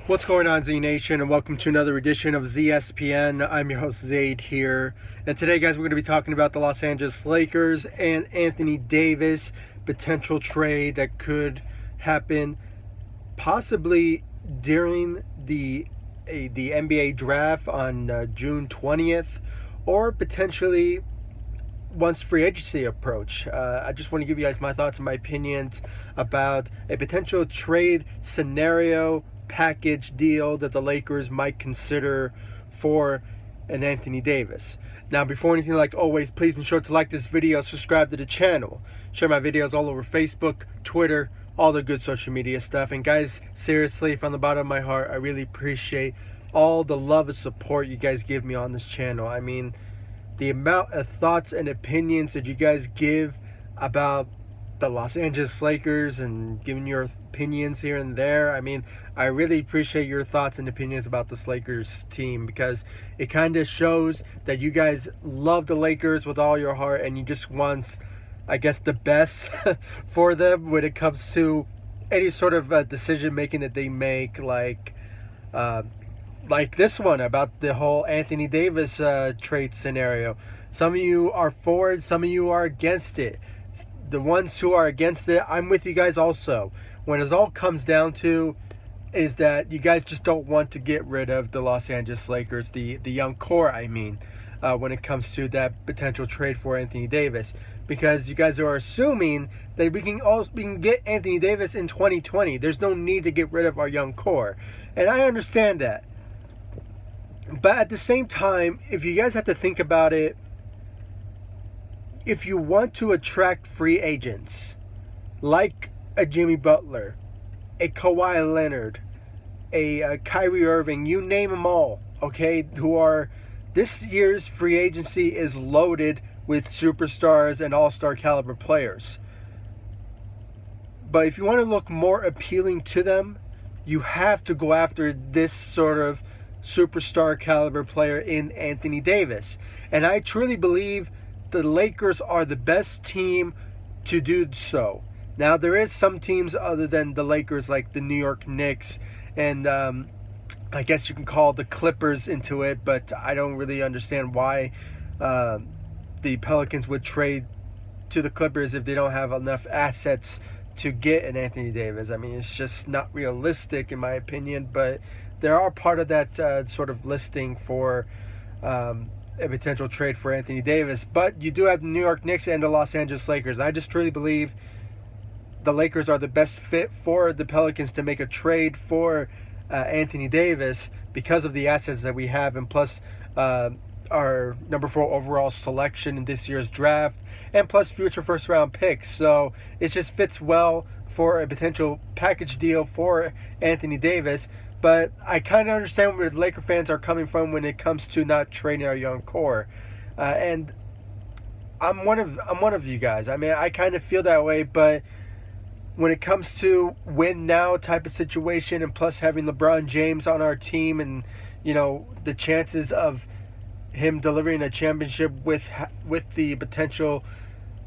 What's going on, Z Nation, and welcome to another edition of ZSPN. I'm your host, Zaid, here. And today, guys, we're going to be talking about the Los Angeles Lakers and Anthony Davis, potential trade that could happen possibly during the NBA draft on June 20th, or potentially once free agency approach. I just want to give you guys my thoughts and my opinions about a potential trade scenario package deal that the Lakers might consider for an Anthony Davis. Now, before anything, like always, please be sure to like this video, subscribe to the channel, share my videos all over Facebook, Twitter, all the good social media stuff. And guys, seriously, from the bottom of my heart, I really appreciate all the love and support you guys give me on this channel. I mean, the amount of thoughts and opinions that you guys give about the Los Angeles Lakers and giving your opinions here and there. I mean, I really appreciate your thoughts and opinions about this Lakers team, because it kind of shows that you guys love the Lakers with all your heart and you just want, I guess, the best for them when it comes to any sort of decision making that they make, like this one about the whole Anthony Davis trade scenario. Some of you are for it, some of you are against it. The ones who are against it, I'm with you guys also. When it all comes down to is that you guys just don't want to get rid of the Los Angeles Lakers, the young core, I mean, when it comes to that potential trade for Anthony Davis. Because you guys are assuming that we can get Anthony Davis in 2020. There's no need to get rid of our young core. And I understand that. But at the same time, if you guys have to think about it, if you want to attract free agents like a Jimmy Butler, a Kawhi Leonard, a Kyrie Irving, you name them all, okay, who are, this year's free agency is loaded with superstars and all-star caliber players. But if you want to look more appealing to them, you have to go after this sort of superstar caliber player in Anthony Davis. And I truly believe the Lakers are the best team to do so. Now, there is some teams other than the Lakers, like the New York Knicks, and I guess you can call the Clippers into it, but I don't really understand why the Pelicans would trade to the Clippers if they don't have enough assets to get an Anthony Davis. I mean, it's just not realistic in my opinion, but they are part of that sort of listing for a potential trade for Anthony Davis. But you do have the New York Knicks and the Los Angeles Lakers. I just truly believe the Lakers are the best fit for the Pelicans to make a trade for Anthony Davis because of the assets that we have, and plus our number 4 overall selection in this year's draft, and plus future first round picks. So it just fits well for a potential package deal for Anthony Davis. But I kind of understand where the Laker fans are coming from when it comes to not trading our young core, and I'm one of you guys. I mean, I kind of feel that way, but when it comes to win now type of situation, and plus having LeBron James on our team, and you know the chances of him delivering a championship with the potential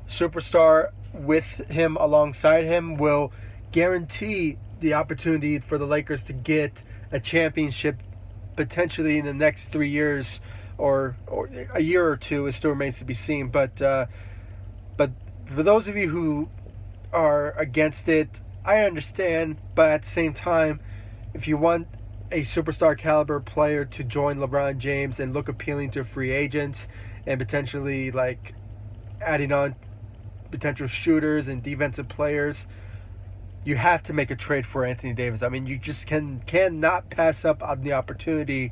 superstar with him alongside him will guarantee the opportunity for the Lakers to get a championship potentially in the next 3 years, or a year or two. It still remains to be seen. But for those of you who are against it, I understand. But at the same time, if you want a superstar caliber player to join LeBron James and look appealing to free agents, and potentially like adding on potential shooters and defensive players, you have to make a trade for Anthony Davis. I mean, you just cannot pass up on the opportunity.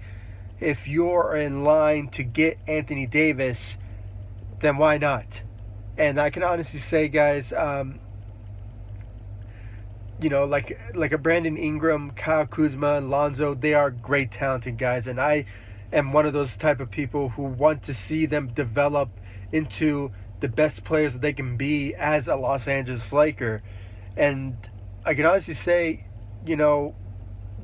If you're in line to get Anthony Davis, then why not? And I can honestly say, guys, you know, like a Brandon Ingram, Kyle Kuzma, and Lonzo, they are great talented guys, and I am one of those type of people who want to see them develop into the best players that they can be as a Los Angeles Laker. And I can honestly say, you know,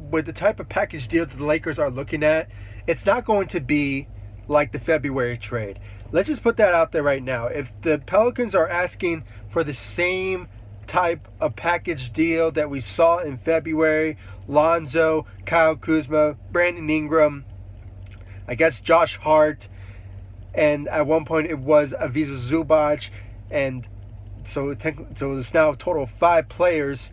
with the type of package deal that the Lakers are looking at, it's not going to be like the February trade. Let's just put that out there right now. If the Pelicans are asking for the same type of package deal that we saw in February. Lonzo, Kyle Kuzma, Brandon Ingram, I guess Josh Hart, and at one point it was Ivica Zubac, and so it's now a total of 5 players.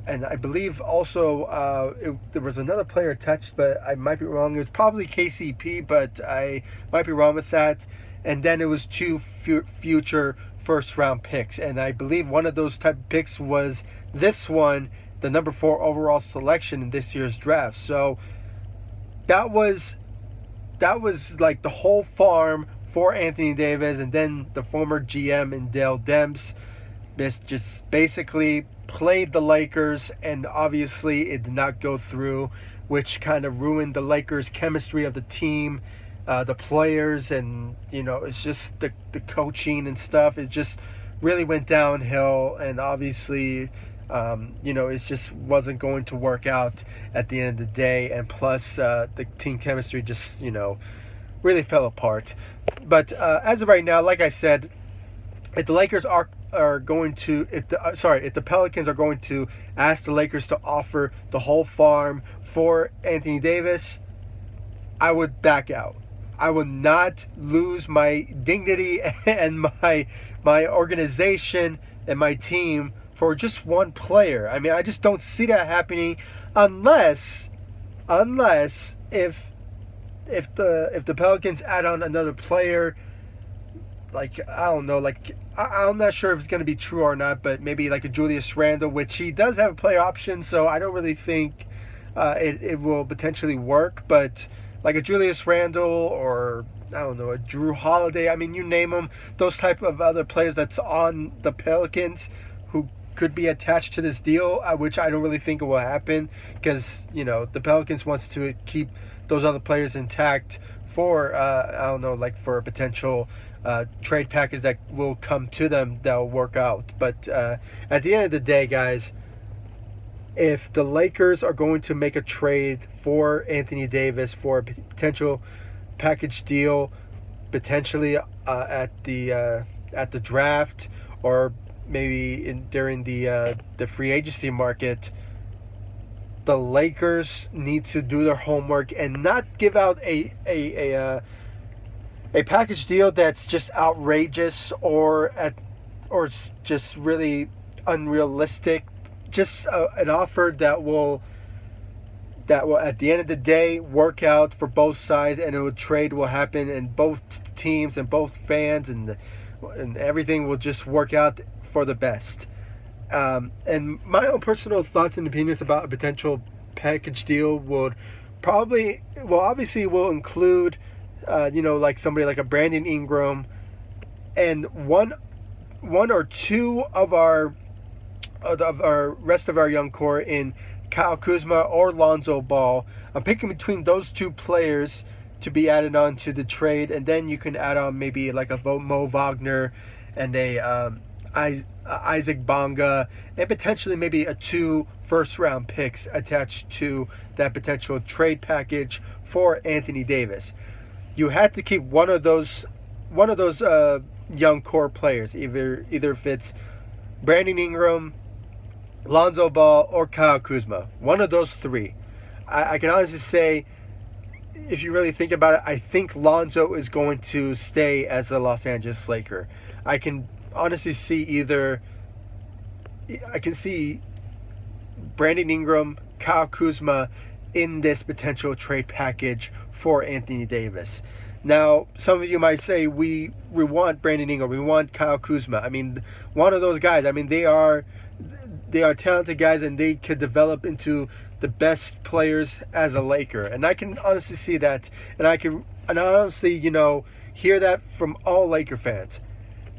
And I believe also there was another player attached, but I might be wrong. It was probably KCP, but I might be wrong with that. And then it was 2 future first-round picks. And I believe one of those type of picks was this one, the number 4 overall selection in this year's draft. So that was like the whole farm for Anthony Davis, and then the former GM and Dale Demps just basically played the Lakers, and obviously it did not go through, which kind of ruined the Lakers' chemistry of the team, the players, and it's just the coaching and stuff. It just really went downhill, and obviously it just wasn't going to work out at the end of the day, and plus the team chemistry just really fell apart. But as of right now, like I said, if the Lakers are going to, if the Pelicans are going to ask the Lakers to offer the whole farm for Anthony Davis, I would back out. I would not lose my dignity and my organization and my team for just one player. I mean, I just don't see that happening unless if the Pelicans add on another player. Like, I don't know, like, I'm not sure if it's going to be true or not, but maybe like a Julius Randle, which he does have a player option, so I don't really think it will potentially work. But like a Julius Randle, or I don't know, a Drew Holiday, I mean, you name them, those type of other players that's on the Pelicans who could be attached to this deal, which I don't really think it will happen, because the Pelicans wants to keep those other players intact for I don't know, like for a potential trade package that will come to them that will work out. But at the end of the day, guys, if the Lakers are going to make a trade for Anthony Davis for a potential package deal, potentially at the draft, or maybe during the free agency market, the Lakers need to do their homework and not give out a package deal that's just outrageous or just really unrealistic. Just an offer that will at the end of the day work out for both sides, and a trade will happen, and both teams and both fans and everything will just work out for the best. And my own personal thoughts and opinions about a potential package deal obviously will include like somebody like a Brandon Ingram, and one or two of our rest of our young core in Kyle Kuzma or Lonzo Ball. I'm picking between those 2 players to be added on to the trade, and then you can add on maybe like a Mo Wagner and a Isaac Bonga, and potentially maybe 2 first-round picks attached to that potential trade package for Anthony Davis. You had to keep one of those young core players, either if it's Brandon Ingram, Lonzo Ball, or Kyle Kuzma. One of those 3. I can honestly say, if you really think about it, I think Lonzo is going to stay as a Los Angeles Laker. I can honestly see Brandon Ingram, Kyle Kuzma in this potential trade package for Anthony Davis. Now, some of you might say, we want Brandon Ingram, we want Kyle Kuzma. I mean, one of those guys, I mean, they are talented guys, and they could develop into the best players as a Laker. And I can honestly see that, and I honestly, hear that from all Laker fans.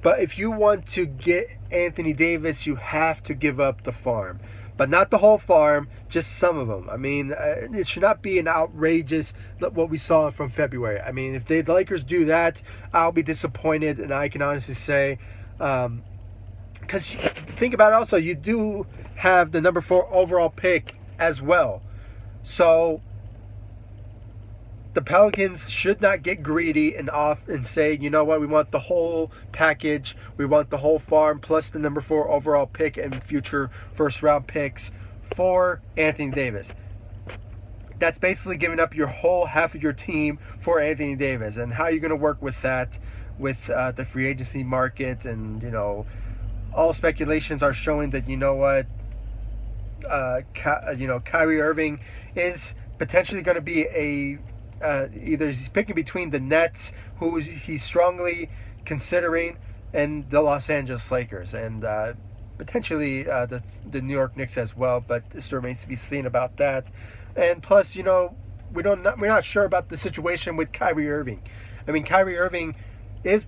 But if you want to get Anthony Davis, you have to give up the farm. But not the whole farm, just some of them. I mean, it should not be an outrageous, what we saw from February. I mean, if the Lakers do that, I'll be disappointed. And I can honestly say, because think about it also, you do have the number 4 overall pick as well. So the Pelicans should not get greedy and off and say, you know what, we want the whole package, we want the whole farm plus the number 4 overall pick and future first round picks for Anthony Davis. That's basically giving up your whole half of your team for Anthony Davis. And how are you going to work with that with the free agency market? And, you know, all speculations are showing that, you know what, Kyrie Irving is potentially going to be either he's picking between the Nets, who he's strongly considering, and the Los Angeles Lakers, and potentially the New York Knicks as well, but it still remains to be seen about that. And plus, you know, we're not sure about the situation with Kyrie Irving. I mean, Kyrie Irving is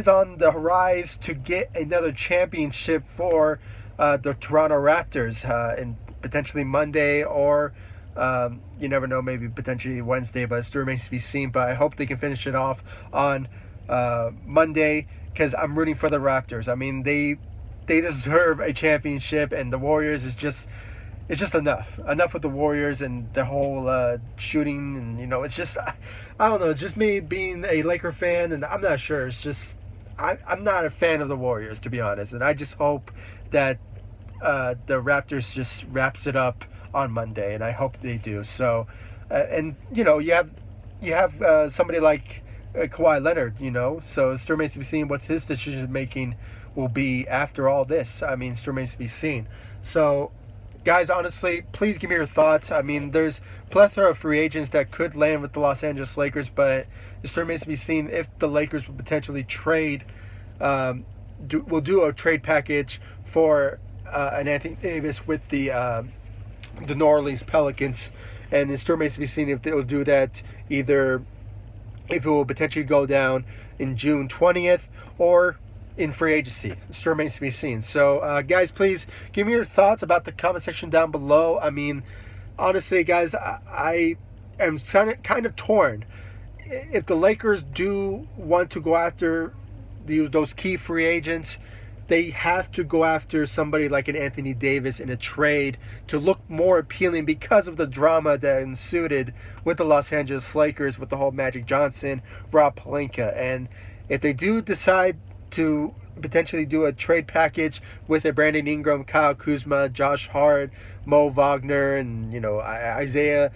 on the horizon to get another championship for the Toronto Raptors, and potentially Monday, or you never know, maybe potentially Wednesday, but it still remains to be seen. But I hope they can finish it off on Monday, because I'm rooting for the Raptors. I mean, they deserve a championship, and the Warriors is just enough with the Warriors and the whole shooting, and you know, it's just, I don't know, just me being a Laker fan, and I'm not sure, it's just I'm not a fan of the Warriors, to be honest, and I just hope that the Raptors just wraps it up on Monday, and I hope they do. So, and you know, you have somebody like Kawhi Leonard, you know, so it still remains to be seen what his decision making will be after all this. I mean, it still remains to be seen. So, guys, honestly, please give me your thoughts. I mean, there's a plethora of free agents that could land with the Los Angeles Lakers, but it still remains to be seen if the Lakers will potentially trade, will do a trade package for an Anthony Davis with the New Orleans Pelicans, and it still remains to be seen if they'll do that, either if it will potentially go down in June 20th or in free agency. It still remains to be seen. So, guys, please give me your thoughts about the comment section down below. I mean, honestly, guys, I am kind of torn. If the Lakers do want to go after those key free agents, they have to go after somebody like an Anthony Davis in a trade to look more appealing, because of the drama that ensued with the Los Angeles Lakers with the whole Magic Johnson, Rob Pelinka. And if they do decide to potentially do a trade package with a Brandon Ingram, Kyle Kuzma, Josh Hart, Mo Wagner, and, you know, Isaac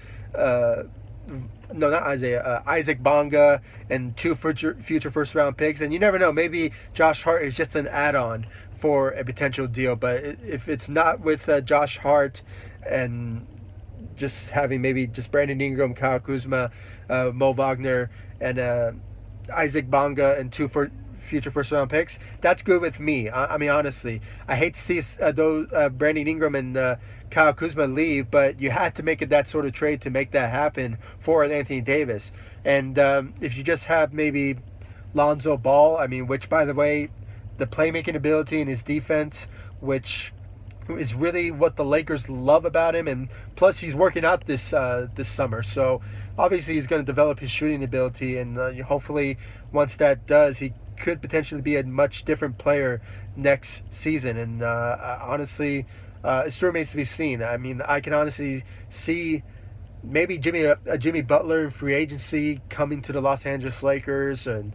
Bonga, and 2 future first round picks. And you never know, maybe Josh Hart is just an add-on for a potential deal. But if it's not with Josh Hart, and just having maybe just Brandon Ingram, Kyle Kuzma, Mo Wagner, and Isaac Bonga, and 2 future first round picks, that's good with me. I mean, honestly, I hate to see those Brandon Ingram and Kyle Kuzma leave, but you had to make it that sort of trade to make that happen for Anthony Davis. And if you just have maybe Lonzo Ball, I mean, which, by the way, the playmaking ability and his defense, which is really what the Lakers love about him, and plus he's working out this summer, so obviously he's going to develop his shooting ability, and hopefully once that does, he could potentially be a much different player next season. And honestly, it still remains to be seen. I mean, I can honestly see maybe Jimmy Butler in free agency coming to the Los Angeles Lakers, and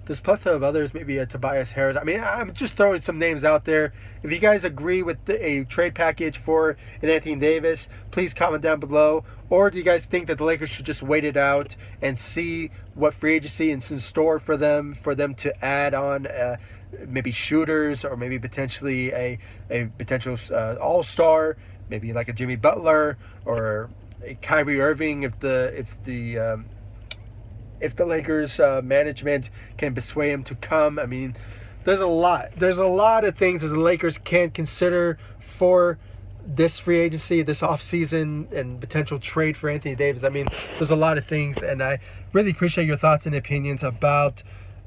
there's a plethora of others, maybe a Tobias Harris. I mean, I'm just throwing some names out there. If you guys agree with a trade package for an Anthony Davis, please comment down below. Or do you guys think that the Lakers should just wait it out and see what free agency is in store for them to add on maybe shooters, or maybe potentially a potential all-star, maybe like a Jimmy Butler or a Kyrie Irving, if the Lakers management can persuade him to come. I mean, there's a lot of things that the Lakers can consider for this free agency, this offseason, and potential trade for Anthony Davis. I mean, there's a lot of things, and I really appreciate your thoughts and opinions about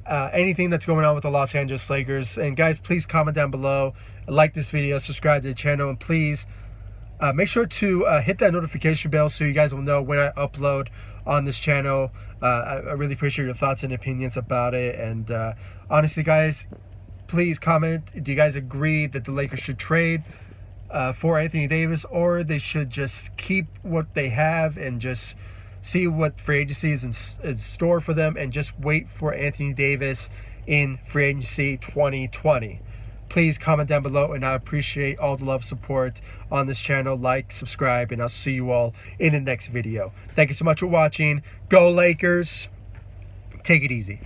anything that's going on with the Los Angeles Lakers. And guys, please comment down below, like this video, subscribe to the channel, and please make sure to hit that notification bell so you guys will know when I upload on this channel. I really appreciate your thoughts and opinions about it. And honestly, guys, please comment. Do you guys agree that the Lakers should trade for Anthony Davis, or they should just keep what they have and just see what free agency is in store for them, and just wait for Anthony Davis in free agency 2020. Please comment down below, and I appreciate all the love, support on this channel. Like, subscribe, and I'll see you all in the next video. Thank you so much for watching. Go Lakers. Take it easy.